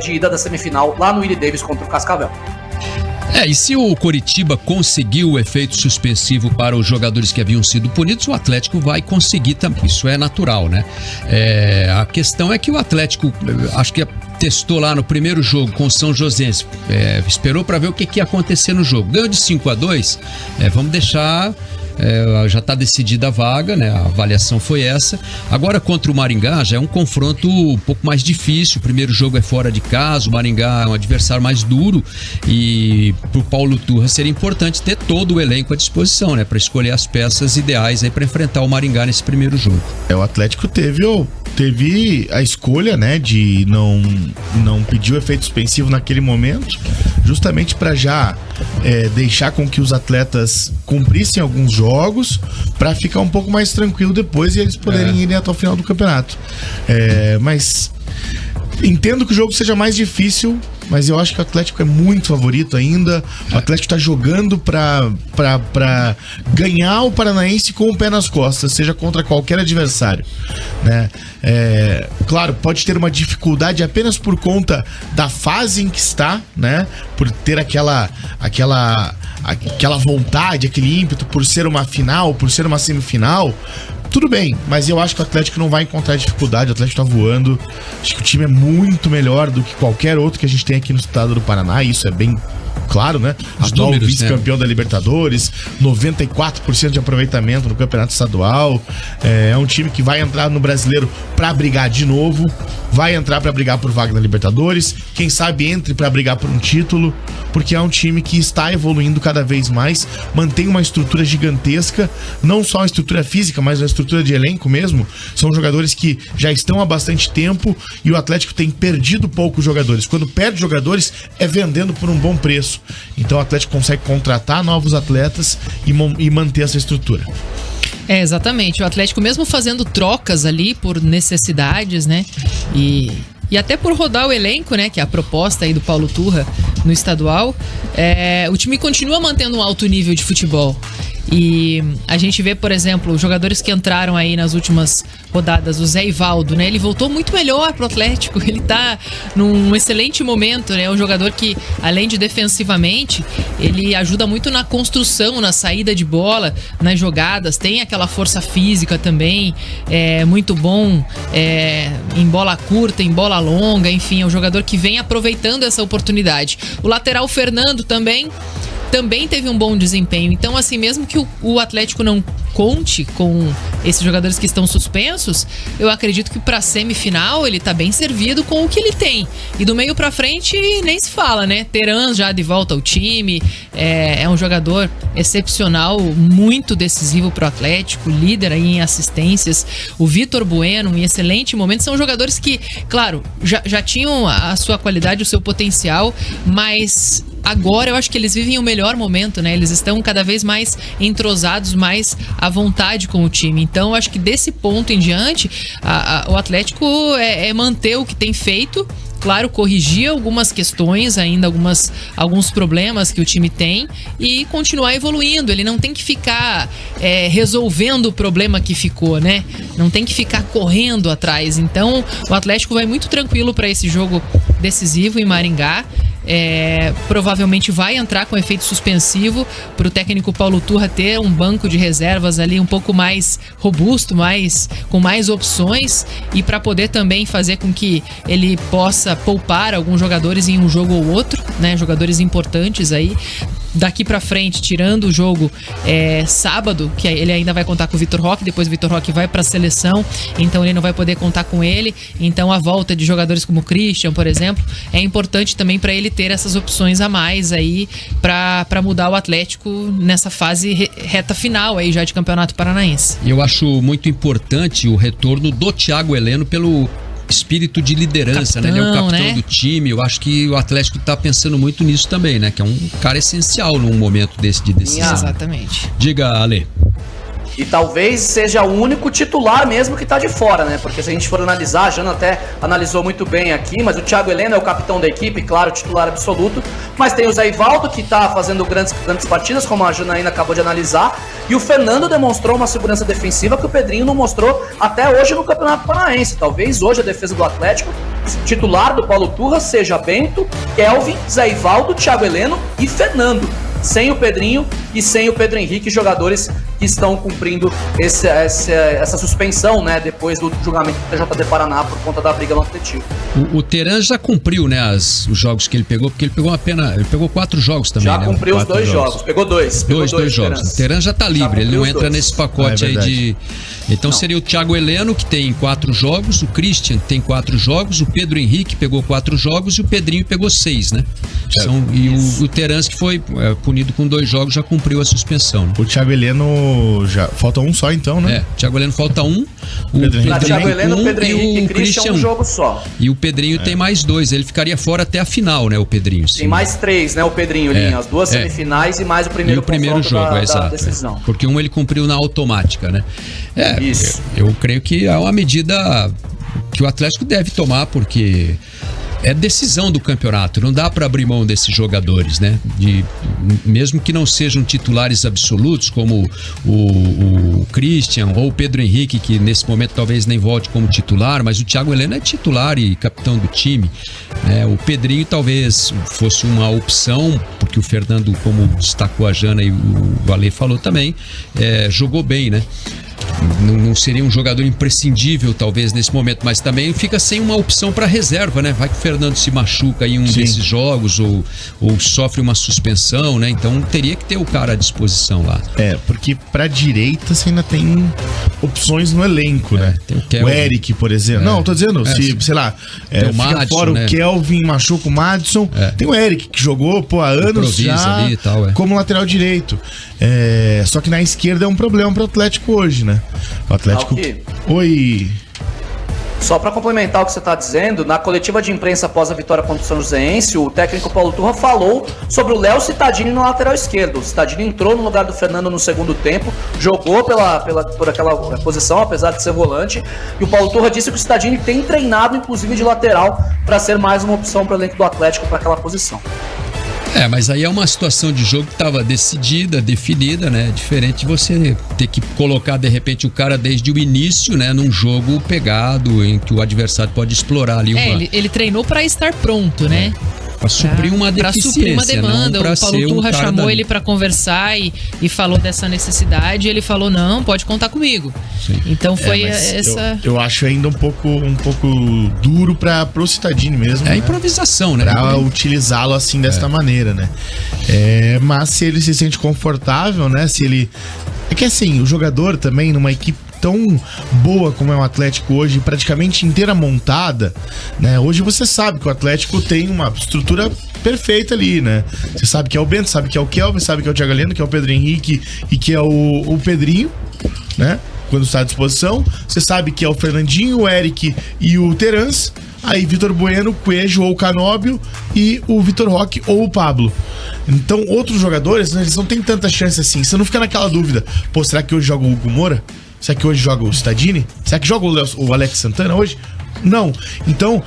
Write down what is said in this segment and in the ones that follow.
de ida da semifinal lá no Willie Davis contra o Cascavel. E se o Coritiba conseguiu o efeito suspensivo para os jogadores que haviam sido punidos, o Atlético vai conseguir também. Isso é natural, né? A questão é que o Atlético, acho que testou lá no primeiro jogo com o São Joséense, esperou para ver o que ia acontecer no jogo. Ganhou de 5-2, vamos deixar... já está decidida a vaga, né? A avaliação foi essa. Agora contra o Maringá já é um confronto um pouco mais difícil. O primeiro jogo é fora de casa, o Maringá é um adversário mais duro e para o Paulo Turra seria importante ter todo o elenco à disposição, né? Para escolher as peças ideais aí para enfrentar o Maringá nesse primeiro jogo. O Atlético teve a escolha, né, de não pedir o efeito suspensivo naquele momento, justamente para já deixar com que os atletas cumprissem alguns jogos, para ficar um pouco mais tranquilo depois e eles poderem ir até o final do campeonato. Mas entendo que o jogo seja mais difícil, mas eu acho que o Atlético é muito favorito ainda. O Atlético tá jogando pra ganhar o Paranaense com o pé nas costas, seja contra qualquer adversário, né? Claro, pode ter uma dificuldade apenas por conta da fase em que está, né? Por ter aquela vontade, aquele ímpeto, por ser uma final, por ser uma semifinal. Tudo bem, mas eu acho que o Atlético não vai encontrar dificuldade. O Atlético tá voando. Acho que o time é muito melhor do que qualquer outro que a gente tem aqui no estado do Paraná. Isso é bem claro, né? Atual vice-campeão da Libertadores, 94% de aproveitamento no campeonato estadual. É um time que vai entrar no Brasileiro pra brigar de novo. Vai entrar pra brigar por vaga na Libertadores. Quem sabe entre pra brigar por um título. Porque é um time que está evoluindo cada vez mais. Mantém uma estrutura gigantesca. Não só uma estrutura física, mas uma estrutura de elenco mesmo. São jogadores que já estão há bastante tempo. E o Atlético tem perdido poucos jogadores. Quando perde jogadores, é vendendo por um bom preço. Então o Atlético consegue contratar novos atletas e manter essa estrutura. Exatamente. O Atlético, mesmo fazendo trocas ali por necessidades, né? E até por rodar o elenco, né? Que é a proposta aí do Paulo Turra no estadual. O time continua mantendo um alto nível de futebol. E a gente vê, por exemplo, os jogadores que entraram aí nas últimas rodadas, o Zé Ivaldo, né? Ele voltou muito melhor pro Atlético, ele tá num excelente momento, né? É um jogador que, além de defensivamente, ele ajuda muito na construção, na saída de bola, nas jogadas, tem aquela força física também, muito bom em bola curta, em bola longa, enfim, é um jogador que vem aproveitando essa oportunidade. O lateral Fernando também teve um bom desempenho. Então, assim, mesmo que o Atlético não conte com esses jogadores que estão suspensos, eu acredito que pra semifinal ele tá bem servido com o que ele tem. E do meio pra frente nem se fala, né? Teran já de volta ao time, é um jogador excepcional, muito decisivo pro Atlético, líder aí em assistências. O Vitor Bueno, em excelente momento, são jogadores que, claro, já tinham a sua qualidade, o seu potencial, mas agora eu acho que eles vivem o melhor momento, né? Eles estão cada vez mais entrosados, mais à vontade com o time. Então eu acho que desse ponto em diante, o Atlético manter o que tem feito. Claro, corrigir algumas questões ainda, alguns problemas que o time tem e continuar evoluindo. Ele não tem que ficar resolvendo o problema que ficou, né? Não tem que ficar correndo atrás. Então, o Atlético vai muito tranquilo para esse jogo decisivo em Maringá. Provavelmente vai entrar com efeito suspensivo para o técnico Paulo Turra ter um banco de reservas ali um pouco mais robusto, com mais opções, e para poder também fazer com que ele possa poupar alguns jogadores em um jogo ou outro, né? Jogadores importantes aí. Daqui pra frente, tirando o jogo sábado, que ele ainda vai contar com o Vitor Roque, depois o Vitor Roque vai pra seleção, então ele não vai poder contar com ele. Então a volta de jogadores como o Christian, por exemplo, é importante também pra ele ter essas opções a mais aí pra mudar o Atlético nessa fase reta final aí já de Campeonato Paranaense. E eu acho muito importante o retorno do Thiago Heleno pelo espírito de liderança, capitão, né? Ele é o capitão, né, do time. Eu acho que o Atlético tá pensando muito nisso também, né? Que é um cara essencial num momento desse de decisão. Exatamente. Diga, Ale. E talvez seja o único titular mesmo que tá de fora, né? Porque se a gente for analisar, a Jana até analisou muito bem aqui, mas o Thiago Heleno é o capitão da equipe, claro, titular absoluto. Mas tem o Zé Ivaldo, que tá fazendo grandes partidas, como a Janaína acabou de analisar. E o Fernando demonstrou uma segurança defensiva que o Pedrinho não mostrou até hoje no Campeonato Paranaense. Talvez hoje a defesa do Atlético titular do Paulo Turra seja Bento, Kelvin, Zé Ivaldo, Thiago Heleno e Fernando, sem o Pedrinho e sem o Pedro Henrique, jogadores que estão cumprindo essa suspensão, né, depois do julgamento do TJD Paraná por conta da briga no Atlético. O Teran já cumpriu, né, os jogos que ele pegou, porque ele pegou 4 jogos também, já né? Cumpriu os 2 jogos, pegou dois jogos. O Teran já tá livre, ele não entra nesse pacote aí de... Então não. Seria o Thiago Heleno, que tem 4 jogos, o Christian tem 4 jogos, o Pedro Henrique pegou 4 jogos e o Pedrinho pegou 6, né? E o Terans, que foi punido com 2 jogos, já cumpriu a suspensão. Né? O Thiago Heleno, já falta um só então, né? O Thiago Heleno falta um. O Thiago Heleno, o Pedro Henrique e o Christian um jogo só. E o Pedrinho tem mais 2, ele ficaria fora até a final, né, o Pedrinho. Sim. Tem mais 3, né, o Pedrinho, Linha, as 2 semifinais e mais o primeiro jogo, da decisão. Porque ele cumpriu na automática, né? Isso. Eu creio que é uma medida que o Atlético deve tomar, porque é decisão do campeonato, não dá para abrir mão desses jogadores, né? Mesmo que não sejam titulares absolutos, como o Christian ou o Pedro Henrique, que nesse momento talvez nem volte como titular, mas o Thiago Heleno é titular e capitão do time. O Pedrinho talvez fosse uma opção, porque o Fernando, como destacou a Jana e o Ale falou também, jogou bem, né? Não seria um jogador imprescindível talvez nesse momento, mas também fica sem uma opção para reserva, né? Vai que o Fernando se machuca em um desses jogos ou sofre uma suspensão, né? Então teria que ter o cara à disposição lá. Porque pra direita você ainda tem opções no elenco, né? Tem o Eric, por exemplo. Não, tô dizendo, sei lá, fica Madison, fora o Kelvin, machuca o Madison. Tem o Eric, que jogou, há anos já ali e tal, como lateral direito. Só que na esquerda é um problema pro Atlético hoje, né? O Atlético... Oi... Só para complementar o que você está dizendo, na coletiva de imprensa após a vitória contra o São Joséense, o técnico Paulo Turra falou sobre o Léo Cittadini no lateral esquerdo. O Cittadini entrou no lugar do Fernando no segundo tempo, jogou por aquela posição, apesar de ser volante, e o Paulo Turra disse que o Cittadini tem treinado, inclusive de lateral, para ser mais uma opção para o elenco do Atlético para aquela posição. Mas aí é uma situação de jogo que estava definida, né? Diferente de você ter que colocar, de repente, o cara desde o início, né? Num jogo pegado, em que o adversário pode explorar ali uma... Ele treinou para estar pronto, né? Para suprir uma deficiência, suprir uma demanda. O Paulo Turra chamou ele para conversar e falou dessa necessidade. E ele falou, não, pode contar comigo. Sim. Então foi essa... Eu acho ainda um pouco duro pro Cittadini mesmo. Improvisação, né? Pra utilizá-lo assim desta maneira, né? Mas se ele se sente confortável, né? Se ele... É que assim, o jogador também numa equipe tão boa como é o Atlético hoje, praticamente inteira montada, né? Hoje você sabe que o Atlético tem uma estrutura perfeita ali, né? Você sabe que é o Bento, sabe que é o Kelvin, sabe que é o Thiago Heleno, que é o Pedro Henrique e que é o Pedrinho, né? Quando está à disposição. Você sabe que é o Fernandinho, o Eric e o Terans. Aí Vitor Bueno, Coelho ou Canóbio e o Vitor Roque ou o Pablo. Então outros jogadores, né, eles não têm tanta chance assim. Você não fica naquela dúvida, será que hoje joga o Hugo Moura? Será que hoje joga o Cittadini? Será que joga o Alex Santana hoje? Não. Então,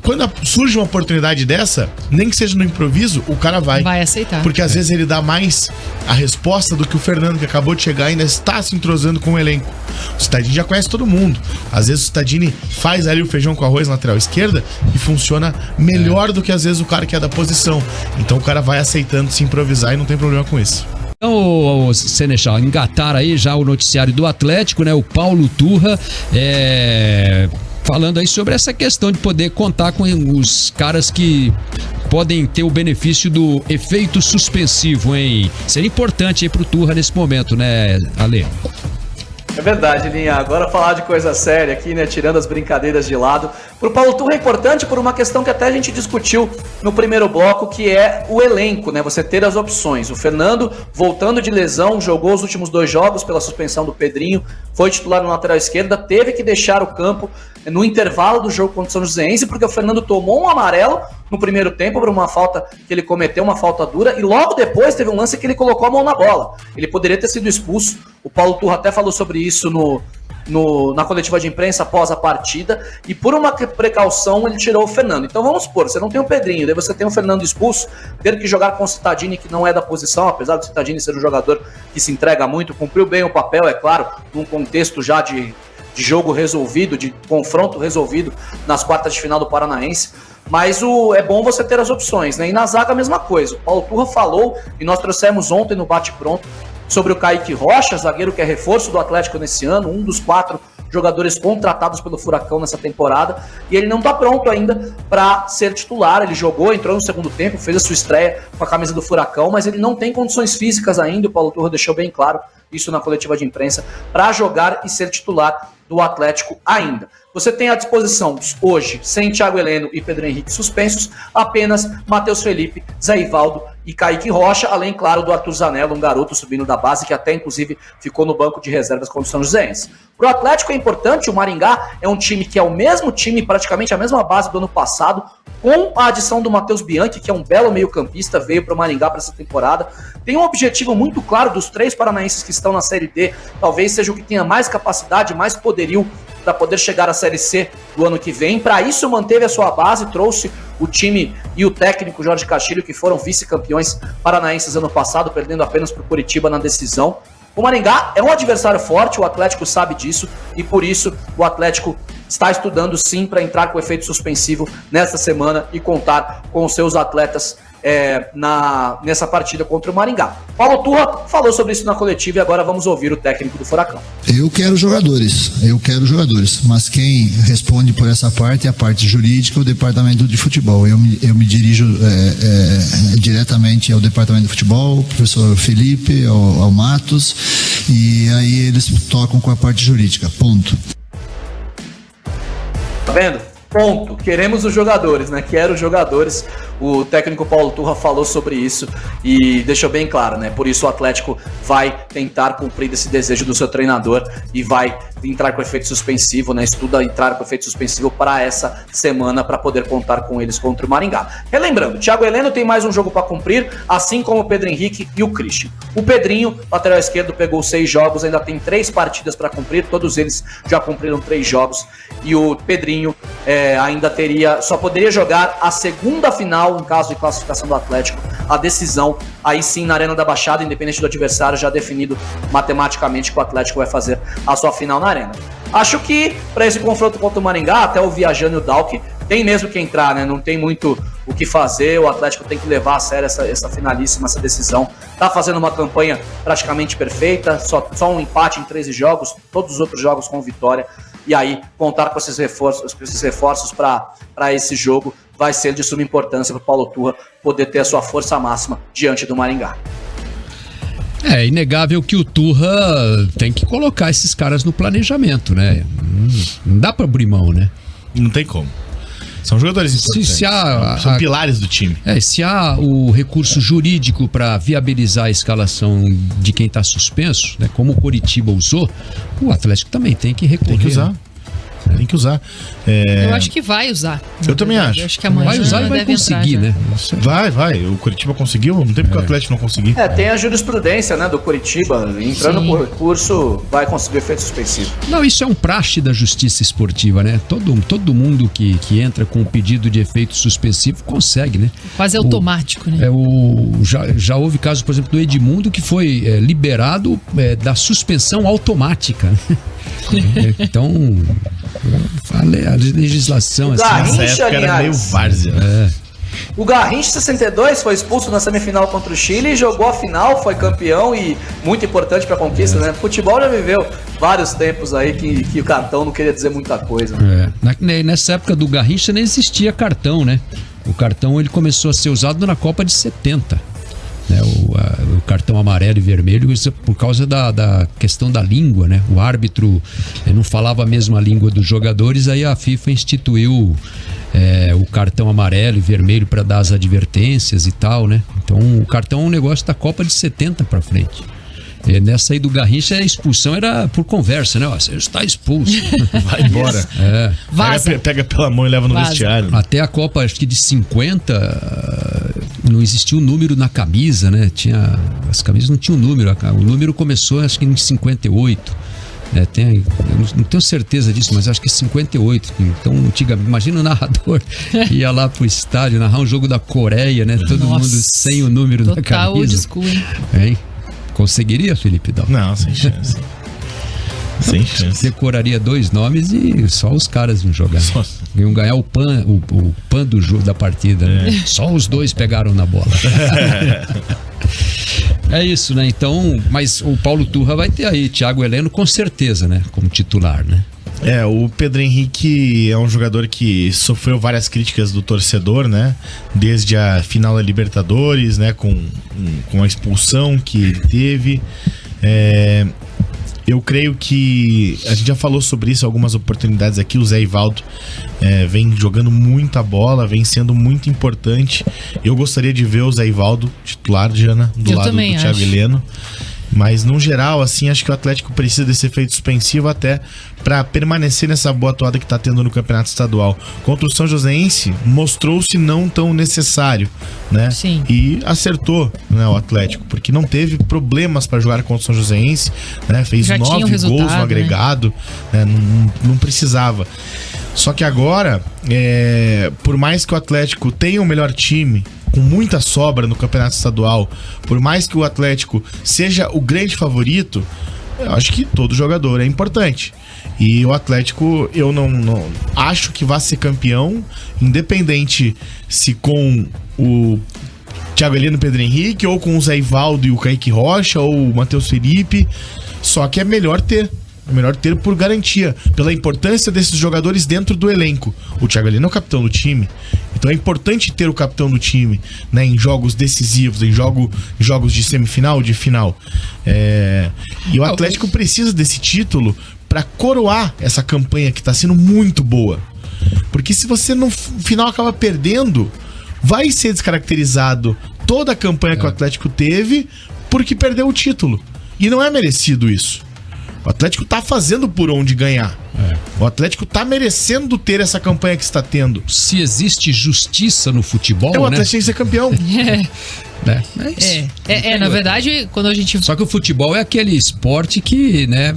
quando surge uma oportunidade dessa, nem que seja no improviso, o cara vai aceitar. Porque às vezes ele dá mais a resposta do que o Fernando, que acabou de chegar e ainda está se entrosando com o elenco. O Cittadini já conhece todo mundo. Às vezes o Cittadini faz ali o feijão com arroz na lateral esquerda e funciona melhor do que às vezes o cara que é da posição. Então o cara vai aceitando se improvisar e não tem problema com isso. Então, o Senechal, engatar aí já o noticiário do Atlético, né? O Paulo Turra falando aí sobre essa questão de poder contar com os caras que podem ter o benefício do efeito suspensivo, hein? Seria importante aí pro Turra nesse momento, né, Ale? É verdade, Linha. Agora falar de coisa séria aqui, né? Tirando as brincadeiras de lado. Pro Paulo Turra é importante por uma questão que até a gente discutiu no primeiro bloco, que é o elenco, né? Você ter as opções. O Fernando, voltando de lesão, jogou os últimos 2 jogos pela suspensão do Pedrinho, foi titular na lateral esquerda, teve que deixar o campo no intervalo do jogo contra o São Joséense, porque o Fernando tomou um amarelo no primeiro tempo por uma falta que ele cometeu, uma falta dura, e logo depois teve um lance que ele colocou a mão na bola. Ele poderia ter sido expulso. O Paulo Turra até falou sobre isso na coletiva de imprensa após a partida, e por uma precaução ele tirou o Fernando. Então vamos supor, você não tem o Pedrinho, daí você tem o Fernando expulso, ter que jogar com o Cittadini, que não é da posição, apesar do Cittadini ser um jogador que se entrega muito, cumpriu bem o papel, é claro, num contexto já de de jogo resolvido, de confronto resolvido nas quartas de final do Paranaense. Mas é bom você ter as opções, né? E na zaga a mesma coisa. O Paulo Turra falou, e nós trouxemos ontem no Bate-Pronto, sobre o Kaique Rocha, zagueiro que é reforço do Atlético nesse ano, um dos 4 jogadores contratados pelo Furacão nessa temporada, e ele não está pronto ainda para ser titular. Ele jogou, entrou no segundo tempo, fez a sua estreia com a camisa do Furacão, mas ele não tem condições físicas ainda. O Paulo Turra deixou bem claro isso na coletiva de imprensa, para jogar e ser titular do Atlético ainda. Você tem à disposição hoje, sem Thiago Heleno e Pedro Henrique suspensos, apenas Matheus Felipe, Zé Ivaldo e Kaique Rocha, além, claro, do Arthur Zanello, um garoto subindo da base, que até, inclusive, ficou no banco de reservas contra o São Joséense. Para o Atlético é importante, o Maringá é um time que é o mesmo time, praticamente a mesma base do ano passado, com a adição do Matheus Bianchi, que é um belo meio-campista, veio para o Maringá para essa temporada. Tem um objetivo muito claro dos 3 paranaenses que estão na Série D, talvez seja o que tenha mais capacidade, mais poderio para poder chegar à Série C do ano que vem. Para isso, manteve a sua base, trouxe o time e o técnico Jorge Castilho, que foram vice-campeões paranaenses ano passado, perdendo apenas para o Curitiba na decisão. O Maringá é um adversário forte, o Atlético sabe disso, e por isso o Atlético está estudando sim para entrar com efeito suspensivo nesta semana e contar com os seus atletas nessa partida contra o Maringá. Paulo Turra falou sobre isso na coletiva e agora vamos ouvir o técnico do Furacão. Eu quero jogadores, mas quem responde por essa parte é a parte jurídica, o departamento de futebol. Eu me dirijo diretamente ao departamento de futebol, ao professor Felipe, ao Matos, e aí eles tocam com a parte jurídica, ponto. Tá vendo? Ponto. Queremos os jogadores, né? Quero os jogadores. O técnico Paulo Turra falou sobre isso e deixou bem claro, né? Por isso o Atlético vai tentar cumprir esse desejo do seu treinador e vai entrar com efeito suspensivo, né? Estuda entrar com efeito suspensivo para essa semana para poder contar com eles contra o Maringá. Relembrando, Thiago Heleno tem mais um jogo para cumprir, assim como o Pedro Henrique e o Christian. O Pedrinho, lateral esquerdo, pegou 6 jogos, ainda tem 3 partidas para cumprir, todos eles já cumpriram 3 jogos e o Pedrinho só poderia jogar a segunda final, em caso de classificação do Atlético, a decisão, aí sim na Arena da Baixada, independente do adversário, já definido matematicamente que o Atlético vai fazer a sua final na Arena. Acho que para esse confronto contra o Maringá, até o Viajano e o Dalk tem mesmo que entrar, né? Não tem muito o que fazer, o Atlético tem que levar a sério essa finalíssima, essa decisão. Tá fazendo uma campanha praticamente perfeita, só um empate em 13 jogos, todos os outros jogos com vitória. E aí, contar com esses reforços para esse jogo vai ser de suma importância para o Paulo Turra poder ter a sua força máxima diante do Maringá. É inegável que o Turra tem que colocar esses caras no planejamento, né? Não dá para abrir mão, né? Não tem como. São jogadores importantes. São pilares do time. Se há o recurso jurídico para viabilizar a escalação de quem está suspenso, né, como o Coritiba usou, o Atlético também tem que recorrer. Tem que usar. Tem que usar. Eu acho que vai usar. Eu também acho. Eu acho que amanhã vai usar e vai conseguir, entrar, né? Vai. O Curitiba conseguiu, não tem porque o Atlético não conseguir. Tem a jurisprudência, né, do Curitiba. Entrando por recurso, vai conseguir efeito suspensivo. Não, isso é um praxe da justiça esportiva, né? Todo mundo que entra com o pedido de efeito suspensivo consegue, né? Quase automático, né? Já houve caso, por exemplo, do Edmundo, que foi liberado da suspensão automática. Então, a legislação assim, Garrincha, era meio várzea. O Garrincha 62 foi expulso na semifinal contra o Chile, jogou a final, foi campeão e muito importante para a conquista, né? O futebol já viveu vários tempos aí que o cartão não queria dizer muita coisa. Nessa época do Garrincha nem existia cartão, né? O cartão ele começou a ser usado na Copa de 70. Né, o cartão amarelo e vermelho, isso por causa da questão da língua, né? O árbitro não falava a mesma língua dos jogadores, aí a FIFA instituiu o cartão amarelo e vermelho para dar as advertências e tal, né? Então o cartão é um negócio da Copa de 70 para frente. Nessa aí do Garrincha, a expulsão era por conversa, né? Você está expulso. Vai embora. Pega pela mão e leva no vestiário. Até a Copa, acho que de 50, não existia um número na camisa, né? As camisas não tinham número. O número começou, acho que em 58. Eu não tenho certeza disso, mas acho que 58. Então, imagina o narrador ia lá pro estádio narrar um jogo da Coreia, né? Todo mundo sem o número da camisa. Total old school, hein? Conseguiria, Felipe Dal? Não, sem chance. Sem chance. Decoraria 2 nomes e só os caras iam jogar. Iam ganhar o pan do jogo da partida. Né? Só os 2 pegaram na bola. É isso, né? Então, mas o Paulo Turra vai ter aí Thiago Heleno com certeza, né? Como titular, né? O Pedro Henrique é um jogador que sofreu várias críticas do torcedor, né? Desde a final da Libertadores, né? Com a expulsão que ele teve. Eu creio que a gente já falou sobre isso, algumas oportunidades aqui. O Zé Ivaldo vem jogando muita bola, vem sendo muito importante. Eu gostaria de ver o Zé Ivaldo titular, Diana, do lado do Thiago Heleno. Mas, no geral, assim, acho que o Atlético precisa desse efeito suspensivo até para permanecer nessa boa atuada que está tendo no Campeonato Estadual. Contra o São Joséense, mostrou-se não tão necessário, né? Sim. E acertou, né, o Atlético, porque não teve problemas para jogar contra o São Joséense, né? Fez 9 gols no agregado, né? Não precisava. Só que agora, por mais que o Atlético tenha o melhor time, com muita sobra no Campeonato Estadual, por mais que o Atlético seja o grande favorito, eu acho que todo jogador é importante. E o Atlético, eu não acho que vai ser campeão, independente se com o Thiago Heleno e o Pedro Henrique, ou com o Zé Ivaldo e o Kaique Rocha, ou o Matheus Felipe. Só que é melhor ter por garantia, pela importância desses jogadores dentro do elenco. O Thiago Heleno é o capitão do time, então é importante ter o capitão do time, né, em jogos decisivos, em jogos de semifinal, de final. E o Atlético precisa desse título para coroar essa campanha que está sendo muito boa. Porque se você no final acaba perdendo, vai ser descaracterizado toda a campanha que o Atlético teve porque perdeu o título. E não é merecido isso. O Atlético tá fazendo por onde ganhar. O Atlético tá merecendo ter essa campanha que está tendo. Se existe justiça no futebol, o Atlético tem que ser campeão. Na verdade, quando a gente... Só que o futebol é aquele esporte que, né,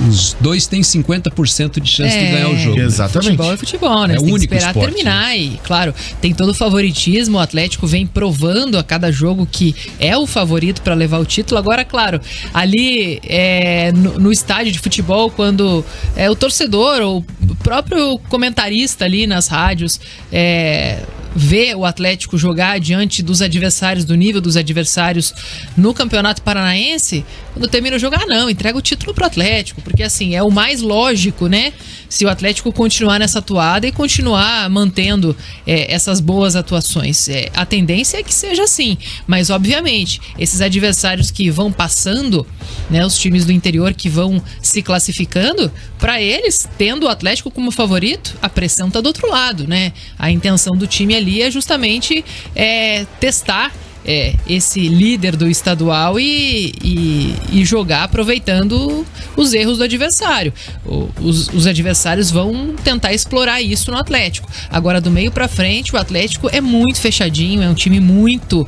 os dois têm 50% de chance de ganhar o jogo. Exatamente. Futebol é futebol, né? É Você o tem que único esperar esporte, terminar e, claro, tem todo o favoritismo. O Atlético vem provando a cada jogo que é o favorito para levar o título. Agora, claro, ali no estádio de futebol, quando o torcedor ou o próprio comentarista ali nas rádios vê o Atlético jogar diante dos adversários, do nível dos adversários no Campeonato Paranaense, quando termina o jogo, entrega o título pro Atlético, porque assim, é o mais lógico, né? Se o Atlético continuar nessa toada e continuar mantendo essas boas atuações. A tendência é que seja assim, mas obviamente, esses adversários que vão passando, né, os times do interior que vão se classificando, para eles, tendo o Atlético como favorito, a pressão tá do outro lado, né? A intenção do time ali é justamente testar esse líder do estadual e jogar aproveitando os erros do adversário. Os adversários vão tentar explorar isso no Atlético. Agora, do meio pra frente, o Atlético é muito fechadinho, é um time muito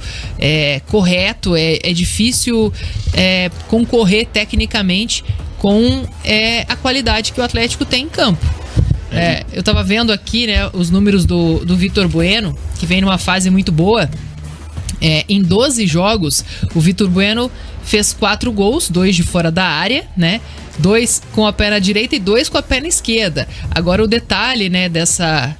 correto, é difícil concorrer tecnicamente com a qualidade que o Atlético tem em campo. Eu tava vendo aqui, né, os números do Vitor Bueno, que vem numa fase muito boa. Em 12 jogos, o Vitor Bueno fez 4 gols, 2 de fora da área, né? 2 com a perna direita e 2 com a perna esquerda. Agora, o detalhe, né, dessa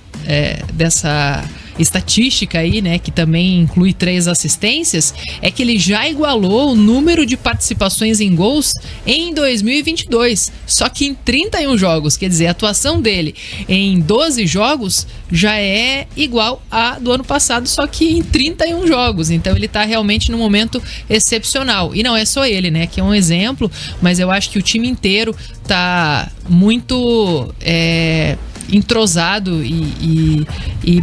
estatística aí, né, que também inclui 3 assistências, é que ele já igualou o número de participações em gols em 2022, só que em 31 jogos, quer dizer, a atuação dele em 12 jogos já é igual à do ano passado, só que em 31 jogos, então ele tá realmente num momento excepcional, e não é só ele, né, que é um exemplo, mas eu acho que o time inteiro tá muito entrosado e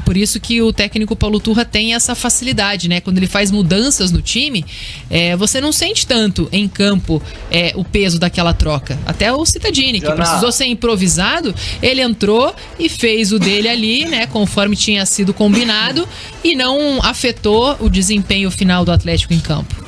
por isso que o técnico Paulo Turra tem essa facilidade, né? Quando ele faz mudanças no time, você não sente tanto em campo o peso daquela troca. Até o Cittadini, que precisou ser improvisado, ele entrou e fez o dele ali, né? Conforme tinha sido combinado e não afetou o desempenho final do Atlético em campo.